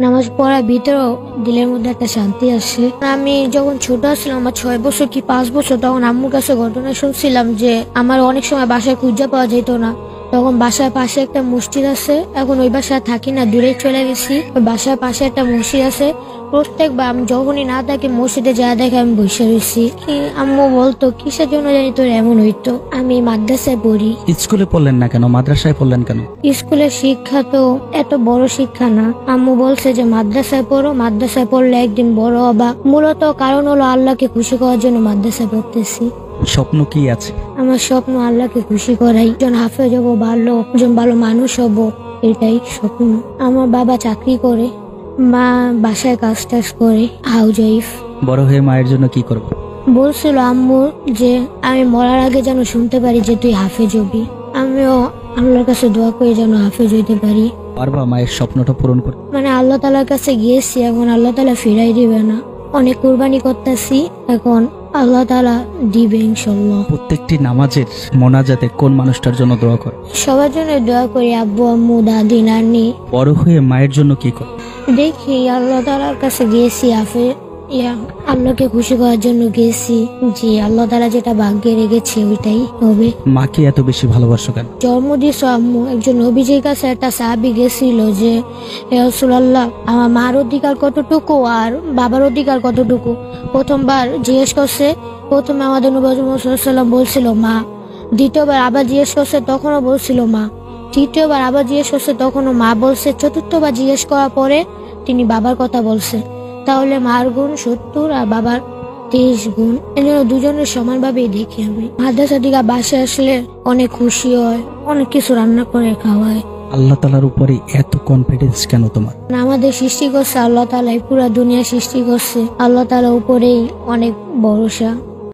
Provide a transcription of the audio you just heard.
নামাজ পড়ার ভিতরেও দিলের মধ্যে একটা শান্তি আসে। আমি যখন ছোট ছিলাম, আমার 6 বছর কি 5 বছর, তখন আম্মুর কাছে ঘটনা শুনছিলাম যে আমার অনেক সময় বাসায় খুঁজে পাওয়া যেত না। তখন বাসার পাশে একটা মসজিদ আছে, এখন ওই বাসায় থাকি না, দূরে চলে গেছি। ওই বাসার পাশে একটা মসজিদ আছে, প্রত্যেকবার আমি যখনই না থাকি মসজিদে যা দেখে আমি বসে রয়েছি। আম্মু বলতো কিসের জন্য জানি তোর এমন হইতো। আমি মাদ্রাসায় পড়ি। স্কুলে পড়লেন না কেন, মাদ্রাসায় পড়লেন কেন? স্কুলের শিক্ষা তো এত বড় শিক্ষা না। আম্মু বলছে যে মাদ্রাসায় পড়ো, মাদ্রাসায় পড়লে একদিন বড় হবা। মূলত কারণ হলো আল্লাহকে খুশি করার জন্য মাদ্রাসায় পড়তেছি। স্বপ্ন কি আছে? আমার স্বপ্ন আল্লাহকে খুশি করাই, একজন হাফেজ হবো, একজন ভালো মানুষ হব, এটাই স্বপ্ন। আমার বাবা চাকরি করে, মা বাসায় কাজ টাজ করে, হাউস ওয়াইফ। বড় হয়ে মায়ের জন্য কি করব? বলছিল আম্মু যে আমি মরার আগে যেন শুনতে পারি যে তুই হাফেজ হবি। আমিও আল্লাহর কাছে দোয়া করে যেন হাফেজ হইতে পারি। পারবা মায়ের স্বপ্নটা পূরণ করতে? মানে আল্লাহ তাআলার কাছে গিয়েছি, এখন আল্লাহ তাআলা ফিরাই দিবে না। অনেক কুরবানি করতেছি, এখন আল্লাহ তাআলা দিবে ইনশাআল্লাহ। প্রত্যেকটি নামাজের মোনাজাতে কোন মানুষটার জন্য দোয়া করে? সবার জন্য দোয়া করি, আব্বু আম্মু দাদি নানি। বড় হয়ে মায়ের জন্য কি করে? দেখি আল্লাহ তাআলার কাছে গিয়েছি, আল্লাহকে খুশি করার জন্য গেছি, যে আল্লাহ তাআলা যেটা ভাগ্যে রেখেছে ওইটাই হবে। মাকে এত বেশি ভালোবাসো কেন? জন্ম দিয়েছ আম্মু। একজন নবীজির কাছে একটা সাহাবী গেছিল যে হে রাসূলুল্লাহ, আমার মার অধিকার কতটুকু আর বাবার অধিকার কতটুকু। প্রথমবার জিজ্ঞেস করছে, প্রথমে আমাদের নবী মুহাম্মদ সাল্লাল্লাহু আলাইহি ওয়াসাল্লাম বলছিল মা। দ্বিতীয়বার আবার জিজ্ঞেস করছে, তখনও বলছিল মা। তৃতীয়বার আবার জিজ্ঞেস করছে, তখনও মা বলছে। চতুর্থবার জিজ্ঞেস করার পরে তিনি বাবার কথা বলছে। তাহলে মার গুণ 70 আর বাবার 23 গুণ। এই জন্য দুজনের সমানভাবেই দেখি আমি। মাদ্রাসা থেকে বাসায় আসলে অনেক খুশি হয়, অনেক কিছু রান্না করে খাওয়ায়। আল্লাহ তাআলার উপরে এত কনফিডেন্স কেন তোমার? আমাদের সৃষ্টি করছে আল্লাহ তাআলাই, পুরা দুনিয়া সৃষ্টি করছে আল্লাহ তাআলার উপরেই অনেক ভরসা।